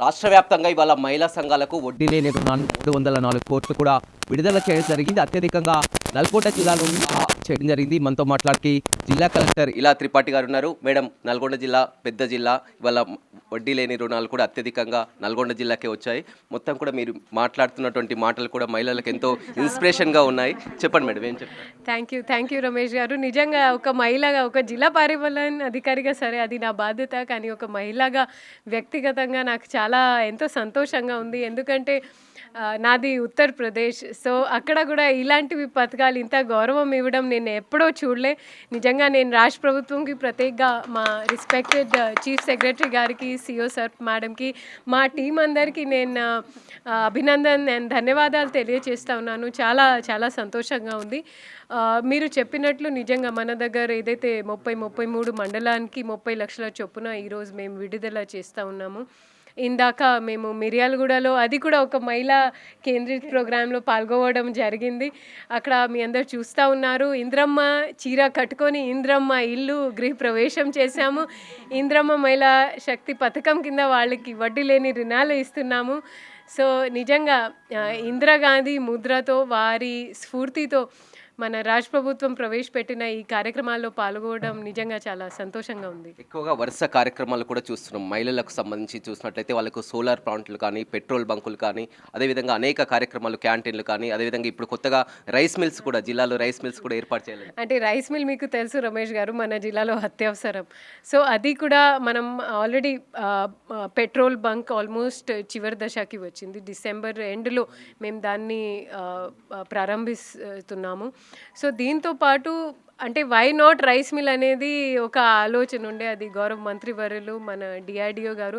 రాష్ట్ర వ్యాప్తంగా ఇవాళ మహిళా సంఘాలకు వడ్డీ లేని రుణాలు 304 కోట్లు కూడా విడుదల చేయడం జరిగింది. అత్యధికంగా నల్గొండ జిల్లాలో చేయడం జరిగింది. మనతో మాట్లాడికి జిల్లా కలెక్టర్ ఇలా త్రిపాఠి గారు ఉన్నారు. మేడం, నల్గొండ జిల్లా పెద్ద జిల్లా, ఇవాళ వడ్డీ లేని రుణాలు కూడా అత్యధికంగా నల్గొండ జిల్లాకే వచ్చాయి. మొత్తం కూడా మీరు మాట్లాడుతున్నటువంటి మాటలు కూడా మహిళలకు ఎంతో ఇన్స్పిరేషన్గా ఉన్నాయి. చెప్పండి మేడం, ఏం చెప్తారు? థ్యాంక్ యూ రమేష్ గారు. నిజంగా ఒక మహిళగా, ఒక జిల్లా పరిపాలన అధికారిగా సరే అది నా బాధ్యత, కానీ ఒక మహిళగా వ్యక్తిగతంగా నాకు చాలా ఎంతో సంతోషంగా ఉంది. ఎందుకంటే నాది ఉత్తరప్రదేశ్. సో అక్కడ కూడా ఇలాంటివి పథకాలు ఇంత గౌరవం ఇవ్వడం నేను ఎప్పుడో చూడలే. నిజంగా నేను రాష్ట్ర ప్రభుత్వంకి ప్రత్యేకంగా మా రెస్పెక్టెడ్ చీఫ్ సెక్రటరీ గారికి, సిఓ సార్ మేడంకి, మా టీం అందరికీ నేను నేను ధన్యవాదాలు తెలియజేస్తా ఉన్నాను. చాలా చాలా సంతోషంగా ఉంది. మీరు చెప్పినట్లు నిజంగా మన దగ్గర ఏదైతే 33 మండలానికి 30 లక్షల చొప్పున ఈరోజు మేము విడుదల చేస్తూ ఉన్నాము. ఇందాక మేము మిర్యాలగూడలో అది కూడా ఒక మహిళా కేంద్రీయ ప్రోగ్రాంలో పాల్గొనడం జరిగింది. అక్కడ మీ అందరు చూస్తూ ఉన్నారు. ఇంద్రమ్మ చీర కట్టుకొని ఇంద్రమ్మ ఇల్లు గృహప్రవేశం చేశాము. ఇంద్రమ్మ మహిళా శక్తి పథకం కింద వాళ్ళకి వడ్డీ లేని రుణాలు ఇస్తున్నాము. సో నిజంగా ఇందిరాగాంధీ ముద్రతో, వారి స్ఫూర్తితో మన రాష్ట్ర ప్రభుత్వం ప్రవేశపెట్టిన ఈ కార్యక్రమాల్లో పాల్గొనడం నిజంగా చాలా సంతోషంగా ఉంది. ఎక్కువగా వరుస కార్యక్రమాలు కూడా చూస్తున్నాం. మహిళలకు సంబంధించి చూసినట్లయితే వాళ్ళకు సోలార్ ప్లాంట్లు కానీ, పెట్రోల్ బంకులు కానీ, అదేవిధంగా అనేక కార్యక్రమాలు, క్యాంటీన్లు కానీ, అదేవిధంగా ఇప్పుడు కొత్తగా రైస్ మిల్స్ కూడా, జిల్లాలో రైస్ మిల్స్ కూడా ఏర్పాటు చేయాలి. అంటే రైస్ మిల్ మీకు తెలుసు రమేష్ గారు, మన జిల్లాలో అత్యవసరం. సో అది కూడా మనం ఆల్రెడీ పెట్రోల్ బంక్ ఆల్మోస్ట్ చివరి దశకి వచ్చింది. డిసెంబర్ ఎండ్లో మేము దాన్ని ప్రారంభిస్తున్నాము. సో దీంతో పాటు అంటే వై నాట్ రైస్ మిల్ అనేది ఒక ఆలోచన ఉండే. అది గౌరవ మంత్రివర్యులు మన డిఆర్డిఓ గారు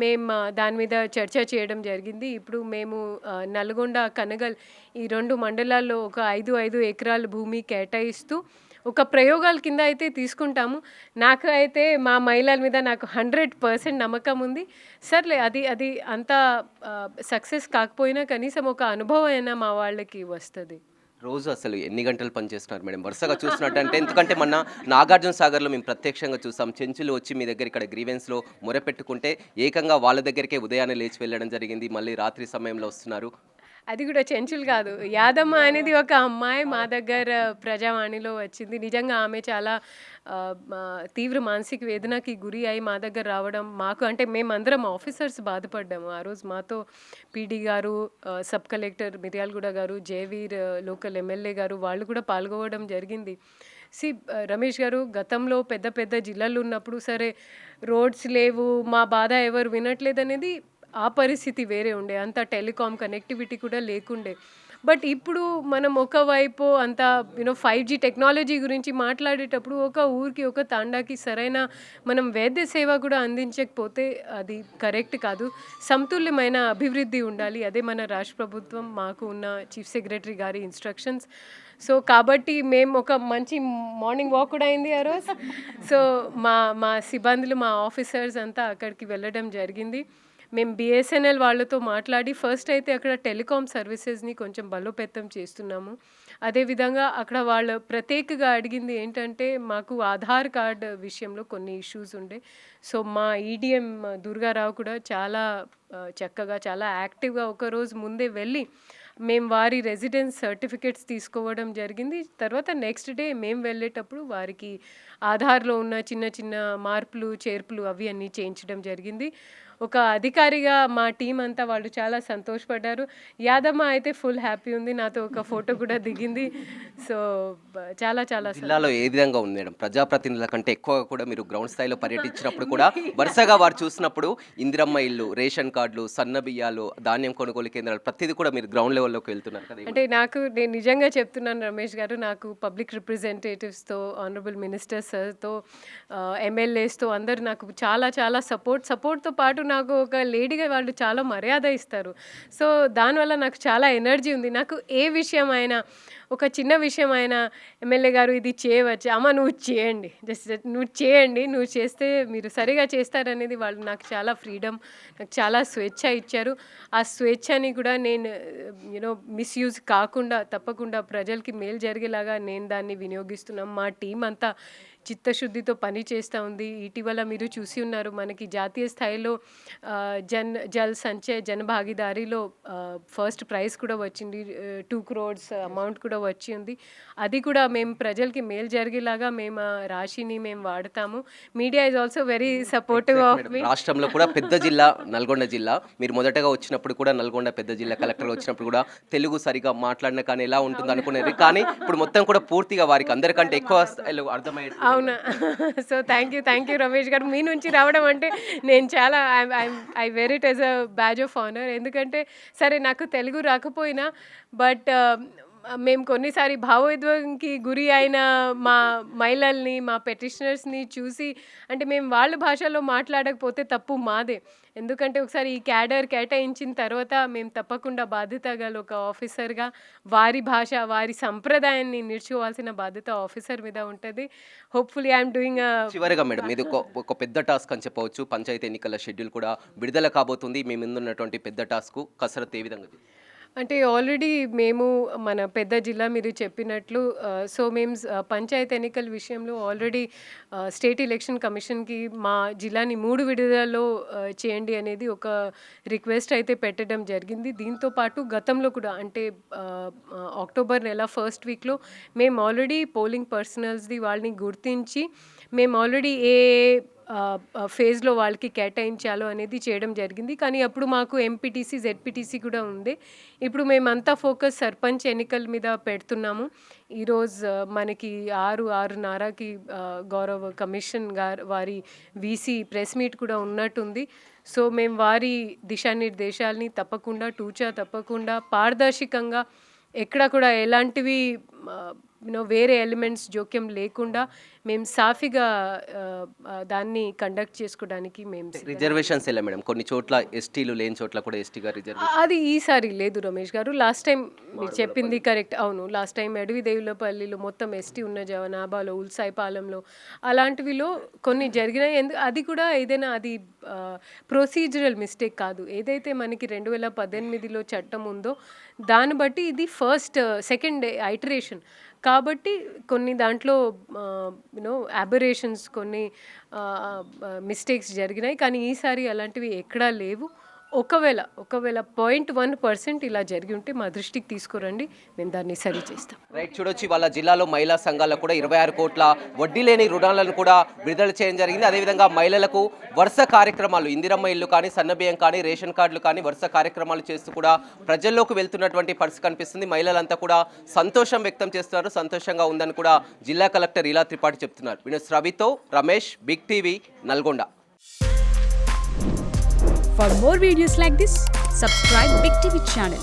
మేము దాని మీద చర్చ చేయడం జరిగింది. ఇప్పుడు మేము నల్గొండ, కనగల్ ఈ 2 మండలాల్లో ఒక 5 ఎకరాల భూమి కేటాయిస్తూ ఒక ప్రయోగాల కింద అయితే తీసుకుంటాము. నాకు అయితే మా మహిళల మీద నాకు 100% నమ్మకం ఉంది. సర్లే అది అంత సక్సెస్ కాకపోయినా కనీసం ఒక అనుభవం అయినా మా వాళ్ళకి వస్తుంది. రోజు అసలు ఎన్ని గంటలు పనిచేస్తున్నారు మేడం? వరుసగా చూస్తున్నట్టంటే, ఎందుకంటే మొన్న నాగార్జున సాగర్లో మేము ప్రత్యక్షంగా చూసాం. చెంచులు వచ్చి మీ దగ్గర ఇక్కడ గ్రీవెన్స్లో మొరపెట్టుకుంటే ఏకంగా వాళ్ళ దగ్గరికే ఉదయాన్నే లేచి వెళ్ళడం జరిగింది. మళ్ళీ రాత్రి సమయంలో వస్తున్నారు. అది కూడా చెంచులు కాదు, యాదమ్మ అనేది ఒక అమ్మాయి మా దగ్గర ప్రజావాణిలో వచ్చింది. నిజంగా ఆమె చాలా తీవ్ర మానసిక వేదనకి గురి అయి మా దగ్గర రావడం, మాకు అంటే మేమందరం ఆఫీసర్స్ బాధపడ్డాము. ఆ రోజు మాతో పీడీ గారు, సబ్ కలెక్టర్ మిర్యాలగూడ గారు, జయవీర్ లోకల్ ఎమ్మెల్యే గారు వాళ్ళు కూడా పాల్గొనడం జరిగింది. రమేష్ గారు, గతంలో పెద్ద పెద్ద జిల్లాలు ఉన్నప్పుడు సరే రోడ్స్ లేవు, మా బాధ ఎవరు వినట్లేదు అనేది ఆ పరిస్థితి వేరే ఉండే. అంత టెలికాం కనెక్టివిటీ కూడా లేకుండే. బట్ ఇప్పుడు మనం ఒకవైపు అంత 5G టెక్నాలజీ గురించి మాట్లాడేటప్పుడు ఒక ఊరికి, ఒక తాండాకి సరైన మనం వైద్య సేవ కూడా అందించకపోతే అది కరెక్ట్ కాదు. సమతుల్యమైన అభివృద్ధి ఉండాలి. అదే మన రాష్ట్ర ప్రభుత్వం, మాకు ఉన్న చీఫ్ సెక్రటరీ గారి ఇన్స్ట్రక్షన్స్. సో కాబట్టి మేము ఒక మంచి మార్నింగ్ వాక్ కూడా అయింది ఆ రోజు. సో మా సిబ్బందులు, మా ఆఫీసర్స్ అంతా అక్కడికి వెళ్ళడం జరిగింది. మేము బిఎస్ఎన్ఎల్ వాళ్ళతో మాట్లాడి ఫస్ట్ అయితే అక్కడ టెలికాం సర్వీసెస్ని కొంచెం బలోపేతం చేస్తున్నాము. అదేవిధంగా అక్కడ వాళ్ళు ప్రత్యేకంగా అడిగింది ఏంటంటే, మాకు ఆధార్ కార్డ్ విషయంలో కొన్ని ఇష్యూస్ ఉండే. సో మా ఈడిఎం దుర్గారావు కూడా చాలా చక్కగా, చాలా యాక్టివ్గా ఒకరోజు ముందే వెళ్ళి మేము వారి రెసిడెన్స్ సర్టిఫికేట్స్ తీసుకోవడం జరిగింది. తర్వాత నెక్స్ట్ డే మేము వెళ్ళేటప్పుడు వారికి ఆధార్లో ఉన్న చిన్న చిన్న మార్పులు, చేర్పులు అవి అన్నీ చేయించడం జరిగింది. ఒక అధికారిగా మా టీం అంతా వాళ్ళు చాలా సంతోషపడ్డారు. యాదమ్మ అయితే ఫుల్ హ్యాపీ ఉంది, నాతో ఒక ఫోటో కూడా దిగింది. సో చాలా చాలా జిల్లాలో ఏ విధంగా ఉంది మేడం? ప్రజాప్రతినిధుల కంటే ఎక్కువగా కూడా మీరు గ్రౌండ్ స్థాయిలో పర్యటించినప్పుడు కూడా వరుసగా వారు చూసినప్పుడు ఇందిరమ్మ ఇల్లు, రేషన్ కార్డులు, సన్న బియ్యాలు, ధాన్యం కొనుగోలు కేంద్రాలు ప్రతిదీ కూడా మీరు గ్రౌండ్ లెవెల్లోకి వెళ్తున్నారు కదా. అంటే నేను నిజంగా చెప్తున్నాను రమేష్ గారు, నాకు పబ్లిక్ రిప్రజెంటేటివ్స్తో, ఆనరబుల్ మినిస్టర్ సార్తో, ఎమ్మెల్యేస్తో అందరు నాకు చాలా చాలా సపోర్ట్తో పాటు నాకు ఒక లేడీగా వాళ్ళు చాలా మర్యాద ఇస్తారు. సో దానివల్ల నాకు చాలా ఎనర్జీ ఉంది. నాకు ఏ విషయం అయినా ఒక చిన్న విషయం ఆయన ఎమ్మెల్యే గారు ఇది చేయవచ్చు, అమ్మ నువ్వు చేయండి, జస్ట్ నువ్వు చేయండి, నువ్వు చేస్తే మీరు సరిగా చేస్తారనేది వాళ్ళు నాకు చాలా ఫ్రీడమ్, నాకు చాలా స్వేచ్ఛ ఇచ్చారు. ఆ స్వేచ్ఛని కూడా నేను మిస్యూజ్ కాకుండా తప్పకుండా ప్రజలకి మేలు జరిగేలాగా నేను దాన్ని వినియోగిస్తున్నాం. మా టీం అంతా చిత్తశుద్ధితో పని చేస్తూ ఉంది. ఇటీవల మీరు చూసి ఉన్నారు, మనకి జాతీయ స్థాయిలో జల్ సంచయ్ జన భాగీదారీలో ఫస్ట్ ప్రైజ్ కూడా వచ్చింది, 2 crores అమౌంట్ కూడా వచ్చి ఉంది. అది కూడా మేము ప్రజలకి మేలు జరిగేలాగా మేము ఆ రాశిని మేము వాడతాము. Media is also very supportive of me. రాష్ట్రంలో కూడా పెద్ద జిల్లా నల్గొండ జిల్లా. మీరు మొదటగా వచ్చినప్పుడు కూడా నల్గొండ పెద్ద జిల్లా కలెక్టర్గా వచ్చినప్పుడు కూడా తెలుగు సరిగా మాట్లాడిన కానీ ఎలా ఉంటుంది అనుకునేది, కానీ ఇప్పుడు మొత్తం కూడా పూర్తిగా వారికి అందరికంటే ఎక్కువ స్థాయిలో అర్థమయ్యే. అవునా? సో థ్యాంక్ యూ రమేష్ గారు, మీ నుంచి రావడం అంటే నేను చాలా I wear it as a badge of honour. ఎందుకంటే సరే నాకు తెలుగు రాకపోయినా బట్ మేము కొన్నిసారి భావోద్వేగంకి గురి అయిన మా మహిళల్ని, మా పెటిషనర్స్ని చూసి, అంటే మేము వాళ్ళ భాషలో మాట్లాడకపోతే తప్పు మాదే. ఎందుకంటే ఒకసారి ఈ క్యాడర్ కేటాయించిన తర్వాత మేము తప్పకుండా బాధ్యత గల ఒక ఆఫీసర్గా వారి భాష, వారి సంప్రదాయాన్ని నేర్చుకోవాల్సిన బాధ్యత ఆఫీసర్ మీద ఉంటుంది. Hopefully I'm doing. చివరిగా మేడం, ఇది ఒక పెద్ద టాస్క్ అని చెప్పవచ్చు. పంచాయతీ ఎన్నికల షెడ్యూల్ కూడా విడుదల కాబోతుంది. మీ ముందున్నటువంటి పెద్ద టాస్క్ కసరత్తు ఏ విధంగా? అంటే ఆల్రెడీ మేము మన పెద్ద జిల్లా మీరు చెప్పినట్లు సో మేము పంచాయతీ ఎన్నికల విషయంలో ఆల్రెడీ స్టేట్ ఎలక్షన్ కమిషన్కి మా జిల్లాని 3 విడుదలలో చేయండి అనేది ఒక రిక్వెస్ట్ అయితే పెట్టడం జరిగింది. దీంతో పాటు గతంలో కూడా అంటే అక్టోబర్ నెల ఫస్ట్ వీక్లో మేము ఆల్రెడీ పోలింగ్ పర్సనల్స్ది వాళ్ళని గుర్తించి మేము ఆల్రెడీ ఏ ఫేజ్లో వాళ్ళకి కేటాయించాలో అనేది చేయడం జరిగింది. కానీ అప్పుడు మాకు ఎంపీటీసీ, జెడ్పీటీసీ కూడా ఉంది. ఇప్పుడు మేమంతా ఫోకస్ సర్పంచ్ ఎన్నికల మీద పెడుతున్నాము. ఈరోజు మనకి 6:30కి గౌరవ కమిషన్ గారు వారి వీసీ ప్రెస్ మీట్ కూడా ఉన్నట్టుంది. సో మేము వారి దిశానిర్దేశాలని తప్పకుండా తప్పకుండా పారదర్శకంగా ఎక్కడ కూడా ఎలాంటివి వేరే ఎలిమెంట్స్ జోక్యం లేకుండా మేము సాఫీగా దాన్ని కండక్ట్ చేసుకోవడానికి మేము రిజర్వేషన్స్ ఎలా మేడం? కొన్ని చోట్ల ఎస్టీలు లేని చోట్ల కూడా ఎస్టీగా రిజర్వేషన్ అది ఈసారి లేదు రమేష్ గారు. లాస్ట్ టైం మీరు చెప్పింది కరెక్ట్. అవును, లాస్ట్ టైం అడవిదేవులపల్లిలో మొత్తం ఎస్టీ ఉన్న జవనాబాలో, ఉల్సాయిపాలెంలో అలాంటివిలో కొన్ని జరిగినాయి. అది కూడా ఏదైనా అది ప్రొసీజరల్ మిస్టేక్ కాదు. ఏదైతే మనకి 2018లో చట్టం ఉందో దాన్ని బట్టి ఇది సెకండ్ ఐటరేషన్ కాబట్టి కొన్ని దాంట్లో అబరేషన్స్, కొన్ని మిస్టేక్స్ జరిగినాయి. కానీ ఈసారి అలాంటివి ఎక్కడా లేవు. ఒకవేళ 0.1% ఇలా జరిగి ఉంటే మా దృష్టికి తీసుకురండి, మేము దాన్ని సరి చేస్తాం. రైట్, చూడొచ్చు వాళ్ళ జిల్లాలో మహిళా సంఘాలకు కూడా 26 కోట్ల వడ్డీ లేని రుణాలను కూడా విడుదల చేయడం జరిగింది. అదేవిధంగా మహిళలకు వరుస కార్యక్రమాలు, ఇందిరమ్మ ఇల్లు కానీ, సన్నబియ్యం కానీ, రేషన్ కార్డులు కానీ వరుస కార్యక్రమాలు చేస్తూ కూడా ప్రజల్లోకి వెళ్తున్నటువంటి పరిస్థితి కనిపిస్తుంది. మహిళలంతా కూడా సంతోషం వ్యక్తం చేస్తున్నారు. సంతోషంగా ఉందని కూడా జిల్లా కలెక్టర్ ఇలా త్రిపాఠి చెప్తున్నారు. వినోద్ రవితో Ramesh, big TV, Nalgonda. For more videos like this, subscribe Big TV channel.